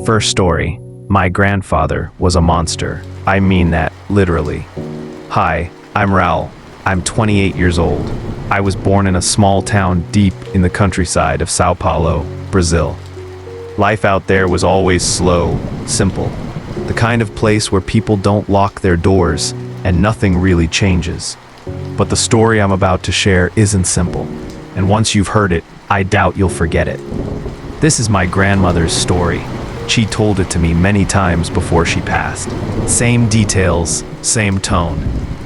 First story, my grandfather was a monster. I mean that, literally. Hi, I'm Raul. I'm 28 years old. I was born in a small town deep in the countryside of São Paulo, Brazil. Life out there was always slow, simple. The kind of place where people don't lock their doors and nothing really changes. But the story I'm about to share isn't simple. And once you've heard it, I doubt you'll forget it. This is my grandmother's story. She told it to me many times before she passed. Same details, same tone.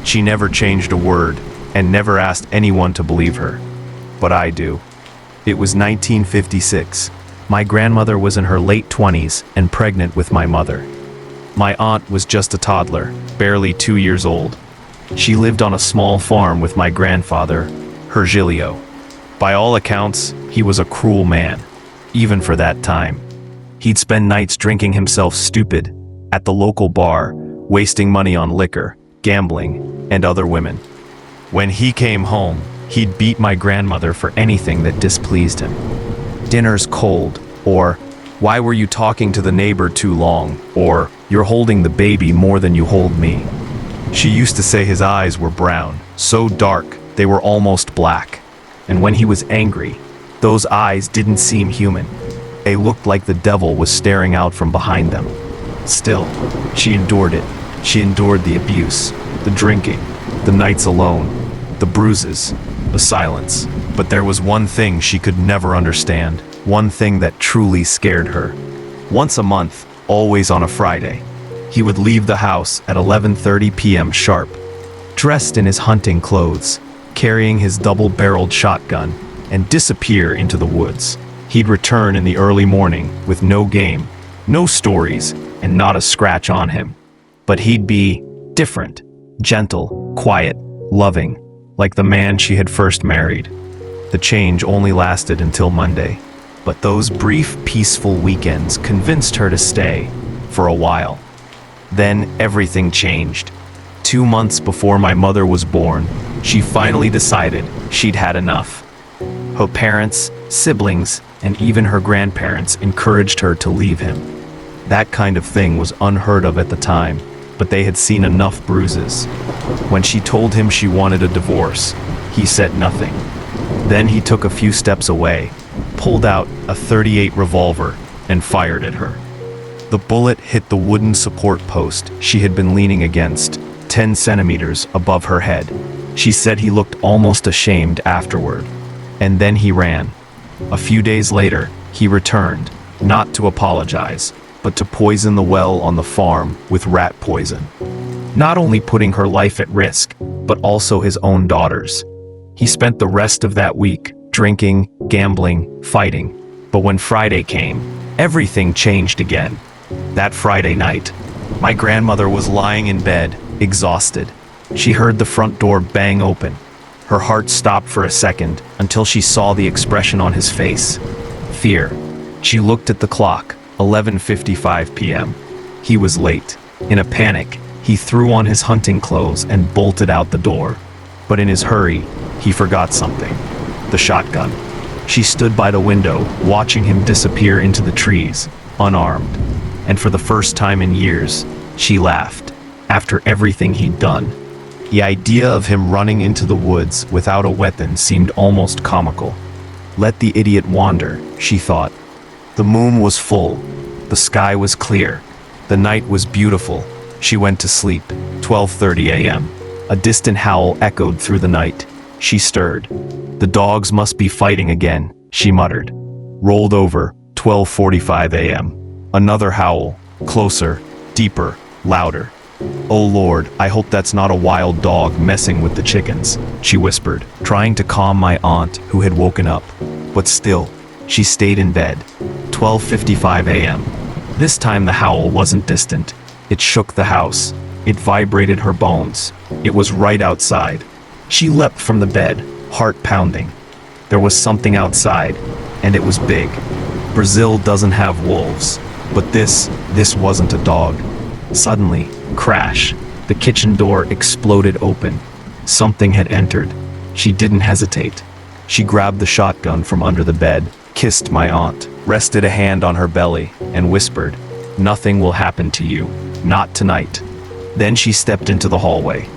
She never changed a word and never asked anyone to believe her. But I do. It was 1956. My grandmother was in her late 20s and pregnant with my mother. My aunt was just a toddler, barely 2 years old. She lived on a small farm with my grandfather, Virgilio. By all accounts, he was a cruel man, even for that time. He'd spend nights drinking himself stupid at the local bar, wasting money on liquor, gambling, and other women. When he came home, he'd beat my grandmother for anything that displeased him. Dinner's cold, or why were you talking to the neighbor too long, or you're holding the baby more than you hold me. She used to say his eyes were brown, so dark they were almost black. And when he was angry, those eyes didn't seem human. They looked like the devil was staring out from behind them. Still, she endured it. She endured the abuse, the drinking, the nights alone, the bruises, the silence. But there was one thing she could never understand, one thing that truly scared her. Once a month, always on a Friday, he would leave the house at 11:30 p.m. sharp, dressed in his hunting clothes, carrying his double-barreled shotgun, and disappear into the woods. He'd return in the early morning with no game, no stories, and not a scratch on him. But he'd be different, gentle, quiet, loving, like the man she had first married. The change only lasted until Monday, but those brief, peaceful weekends convinced her to stay for a while. Then everything changed. 2 months before my mother was born, she finally decided she'd had enough. Her parents, siblings, and even her grandparents encouraged her to leave him. That kind of thing was unheard of at the time, but they had seen enough bruises. When she told him she wanted a divorce, he said nothing. Then he took a few steps away, pulled out a .38 revolver, and fired at her. The bullet hit the wooden support post she had been leaning against, 10 centimeters above her head. She said he looked almost ashamed afterward. And then he ran. A few days later, he returned, not to apologize, but to poison the well on the farm with rat poison. Not only putting her life at risk, but also his own daughter's. He spent the rest of that week drinking, gambling, fighting. But when Friday came, everything changed again. That Friday night, my grandmother was lying in bed, exhausted. She heard the front door bang open. Her heart stopped for a second until she saw the expression on his face. Fear. She looked at the clock, 11:55 p.m. He was late. In a panic, he threw on his hunting clothes and bolted out the door. But in his hurry, he forgot something. The shotgun. She stood by the window, watching him disappear into the trees, unarmed. And for the first time in years, she laughed. After everything he'd done, the idea of him running into the woods without a weapon seemed almost comical. Let the idiot wander, she thought. The moon was full. The sky was clear. The night was beautiful. She went to sleep, 12:30 a.m. A distant howl echoed through the night. She stirred. The dogs must be fighting again, she muttered. Rolled over, 12:45 a.m. Another howl, closer, deeper, louder. "Oh Lord, I hope that's not a wild dog messing with the chickens," she whispered, trying to calm my aunt who had woken up. But still, she stayed in bed. 12:55 a.m. This time the howl wasn't distant. It shook the house. It vibrated her bones. It was right outside. She leapt from the bed, heart pounding. There was something outside, and it was big. Brazil doesn't have wolves, but this wasn't a dog. Suddenly, crash, the kitchen door exploded open. Something had entered. She didn't hesitate. She grabbed the shotgun from under the bed, kissed my aunt, rested a hand on her belly, and whispered, Nothing will happen to you. Not tonight." Then she stepped into the hallway.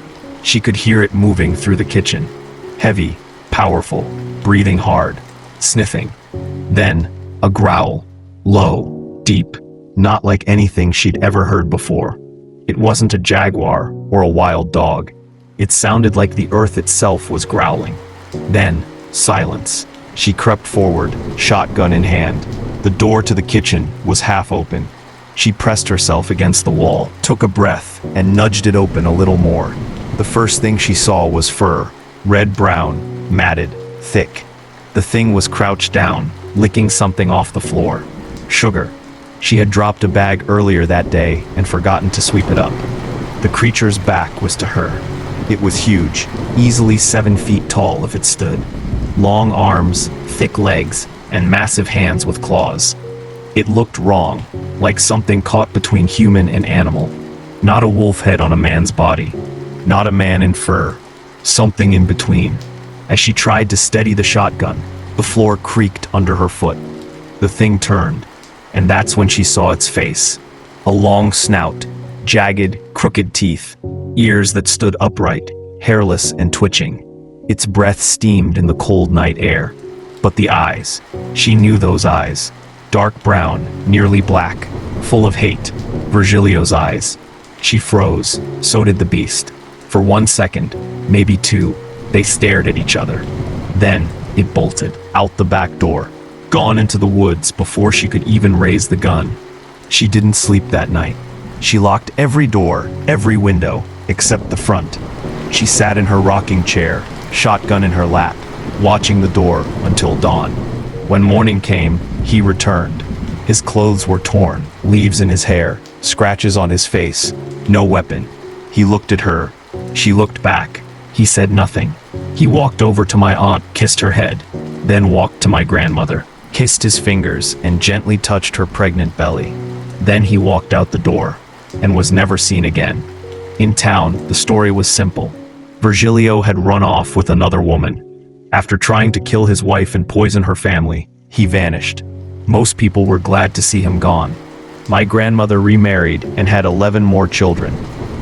She could hear it moving through the kitchen. Heavy, powerful, breathing hard, sniffing. Then, a growl. Low, deep, not like anything she'd ever heard before. It wasn't a jaguar or a wild dog. It sounded like the earth itself was growling. Then, silence. She crept forward, shotgun in hand. The door to the kitchen was half open. She pressed herself against the wall, took a breath, and nudged it open a little more. The first thing she saw was fur, red-brown, matted, thick. The thing was crouched down, licking something off the floor. Sugar. She had dropped a bag earlier that day and forgotten to sweep it up. The creature's back was to her. It was huge, easily 7 feet tall if it stood. Long arms, thick legs, and massive hands with claws. It looked wrong, like something caught between human and animal. Not a wolf head on a man's body. Not a man in fur. Something in between. As she tried to steady the shotgun, the floor creaked under her foot. The thing turned, and that's when she saw its face. A long snout, jagged, crooked teeth, ears that stood upright, hairless and twitching. Its breath steamed in the cold night air. But the eyes, she knew those eyes. Dark brown, nearly black, full of hate. Virgilio's eyes. She froze, so did the beast. For 1 second, maybe 2, they stared at each other. Then, it bolted, out the back door, gone into the woods before she could even raise the gun. She didn't sleep that night. She locked every door, every window, except the front. She sat in her rocking chair, shotgun in her lap, watching the door until dawn. When morning came, he returned. His clothes were torn, leaves in his hair, scratches on his face, no weapon. He looked at her. She looked back. He said nothing. He walked over to my aunt, kissed her head, then walked to my grandmother, kissed his fingers, and gently touched her pregnant belly. Then he walked out the door, and was never seen again. In town, the story was simple. Virgilio had run off with another woman. After trying to kill his wife and poison her family, he vanished. Most people were glad to see him gone. My grandmother remarried and had 11 more children.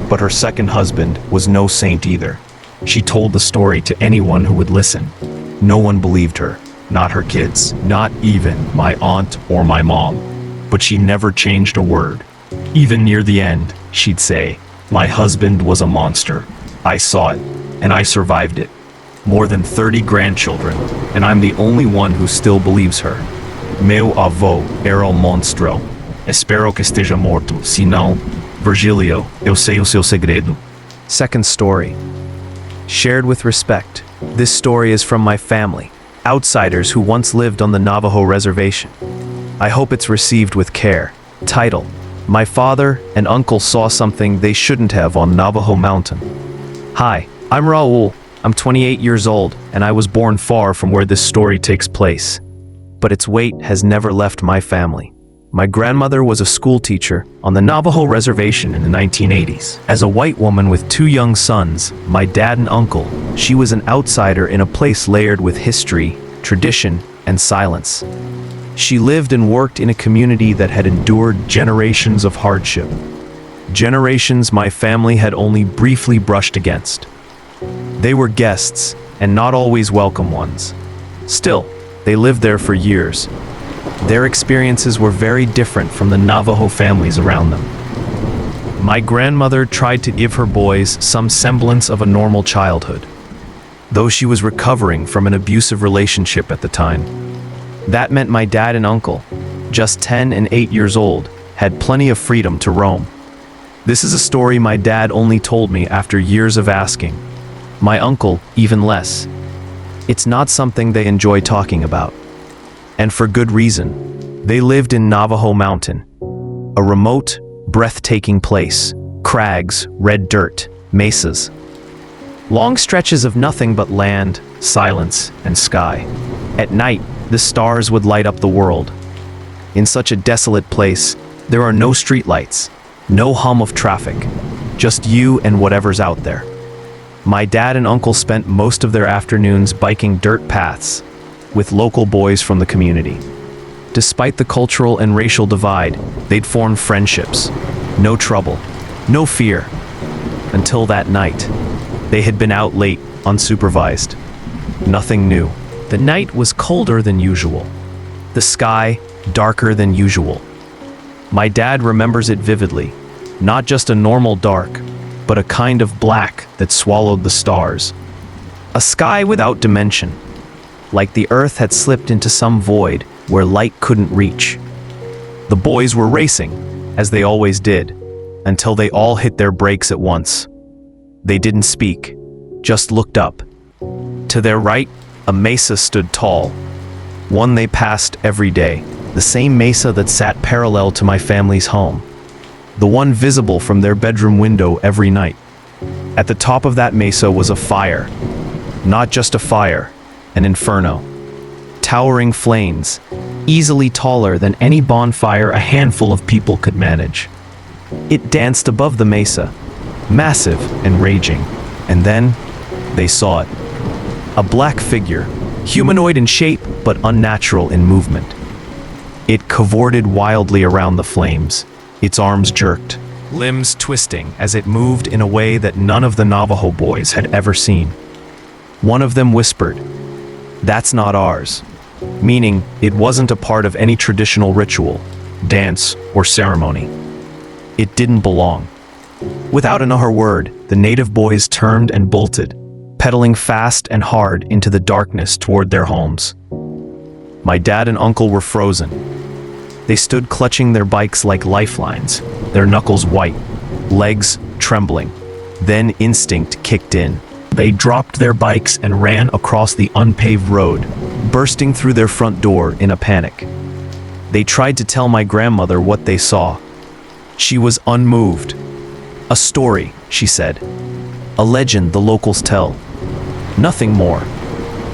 But her second husband was no saint either. She told the story to anyone who would listen. No one believed her, not her kids, not even my aunt or my mom. But she never changed a word. Even near the end, she'd say, "My husband was a monster. I saw it, and I survived it. More than 30 grandchildren, and I'm the only one who still believes her. Meu avô era um monstro. Espero que esteja morto, senão, Virgilio, eu sei o seu segredo." Second story. Shared with respect. This story is from my family, outsiders who once lived on the Navajo reservation. I hope it's received with care. Title: My father and uncle saw something they shouldn't have on Navajo Mountain. Hi, I'm Raul. I'm 28 years old, and I was born far from where this story takes place. But its weight has never left my family. My grandmother was a school teacher on the Navajo reservation in the 1980s. As a white woman with 2 young sons, my dad and uncle, she was an outsider in a place layered with history, tradition, and silence. She lived and worked in a community that had endured generations of hardship. Generations my family had only briefly brushed against. They were guests, and not always welcome ones. Still, they lived there for years. Their experiences were very different from the Navajo families around them. My grandmother tried to give her boys some semblance of a normal childhood, though she was recovering from an abusive relationship at the time. That meant my dad and uncle, just 10 and 8 years old, had plenty of freedom to roam. This is a story my dad only told me after years of asking. My uncle, even less. It's not something they enjoy talking about. And for good reason. They lived in Navajo Mountain, a remote, breathtaking place. Crags, red dirt, mesas. Long stretches of nothing but land, silence, and sky. At night, the stars would light up the world. In such a desolate place, there are no streetlights, no hum of traffic, just you and whatever's out there. My dad and uncle spent most of their afternoons biking dirt paths with local boys from the community. Despite the cultural and racial divide, they'd formed friendships. No trouble, no fear. Until that night. They had been out late, unsupervised. Nothing new. The night was colder than usual. The sky darker than usual. My dad remembers it vividly. Not just a normal dark, but a kind of black that swallowed the stars. A sky without dimension. Like the earth had slipped into some void where light couldn't reach. The boys were racing, as they always did, until they all hit their brakes at once. They didn't speak, just looked up. To their right, a mesa stood tall. One they passed every day, the same mesa that sat parallel to my family's home. The one visible from their bedroom window every night. At the top of that mesa was a fire. Not just a fire, an inferno. Towering flames, easily taller than any bonfire a handful of people could manage. It danced above the mesa, massive and raging, and then they saw it. A black figure, humanoid in shape but unnatural in movement. It cavorted wildly around the flames, its arms jerked, limbs twisting as it moved in a way that none of the Navajo boys had ever seen. One of them whispered, "That's not ours," meaning it wasn't a part of any traditional ritual, dance, or ceremony. It didn't belong. Without another word, the native boys turned and bolted, pedaling fast and hard into the darkness toward their homes. My dad and uncle were frozen. They stood clutching their bikes like lifelines, their knuckles white, legs trembling. Then instinct kicked in. They dropped their bikes and ran across the unpaved road, bursting through their front door in a panic. They tried to tell my grandmother what they saw. She was unmoved. "A story," she said. "A legend the locals tell. Nothing more."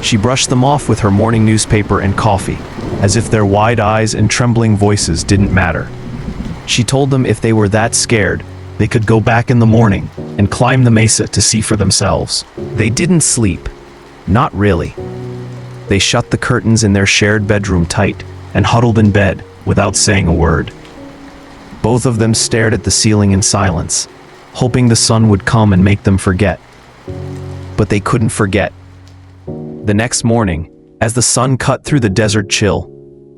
She brushed them off with her morning newspaper and coffee, as if their wide eyes and trembling voices didn't matter. She told them if they were that scared, they could go back in the morning and climb the mesa to see for themselves. They didn't sleep. Not really. They shut the curtains in their shared bedroom tight and huddled in bed without saying a word. Both of them stared at the ceiling in silence, hoping the sun would come and make them forget. But they couldn't forget. The next morning, as the sun cut through the desert chill,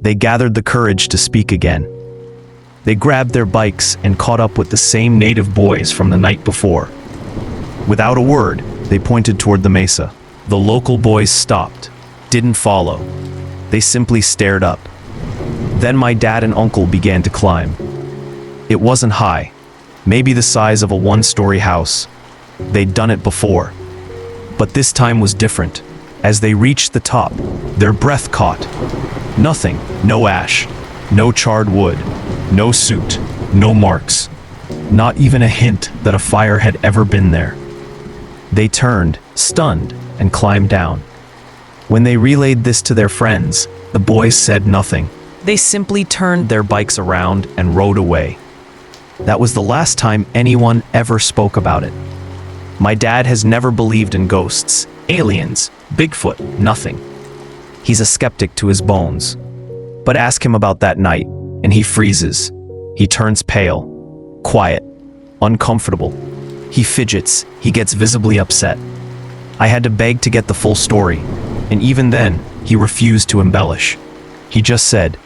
they gathered the courage to speak again. They grabbed their bikes and caught up with the same native boys from the night before. Without a word, they pointed toward the mesa. The local boys stopped, didn't follow. They simply stared up. Then my dad and uncle began to climb. It wasn't high, maybe the size of a one-story house. They'd done it before. But this time was different. As they reached the top, their breath caught. Nothing, no ash, no charred wood, no soot, no marks. Not even a hint that a fire had ever been there. They turned, stunned, and climbed down. When they relayed this to their friends, the boys said nothing. They simply turned their bikes around and rode away. That was the last time anyone ever spoke about it. My dad has never believed in ghosts, aliens, Bigfoot, nothing. He's a skeptic to his bones. But ask him about that night, and he freezes. He turns pale, quiet, uncomfortable. He fidgets, he gets visibly upset. I had to beg to get the full story, and even then, he refused to embellish. He just said,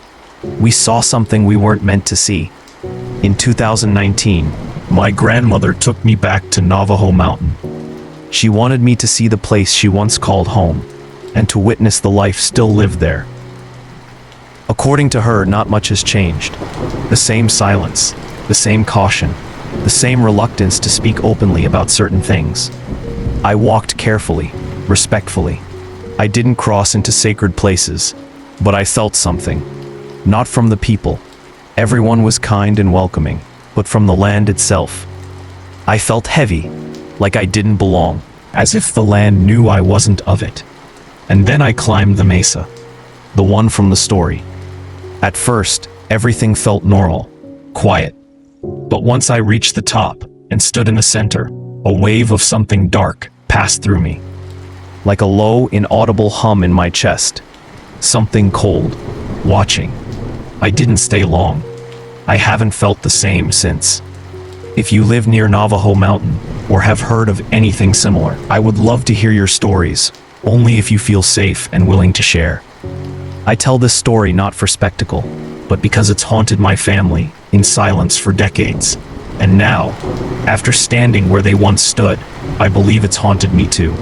"We saw something we weren't meant to see." In 2019, my grandmother took me back to Navajo Mountain. She wanted me to see the place she once called home, and to witness the life still lived there. According to her, not much has changed. The same silence, the same caution, the same reluctance to speak openly about certain things. I walked carefully, respectfully. I didn't cross into sacred places, but I felt something. Not from the people. Everyone was kind and welcoming, but from the land itself. I felt heavy, like I didn't belong, as if the land knew I wasn't of it. And then I climbed the mesa, the one from the story. At first, everything felt normal, quiet. But once I reached the top and stood in the center, a wave of something dark passed through me. Like a low, inaudible hum in my chest. Something cold, watching, I didn't stay long. I haven't felt the same since. If you live near Navajo Mountain or have heard of anything similar, I would love to hear your stories, only if you feel safe and willing to share. I tell this story not for spectacle, but because it's haunted my family in silence for decades. And now, after standing where they once stood, I believe it's haunted me too.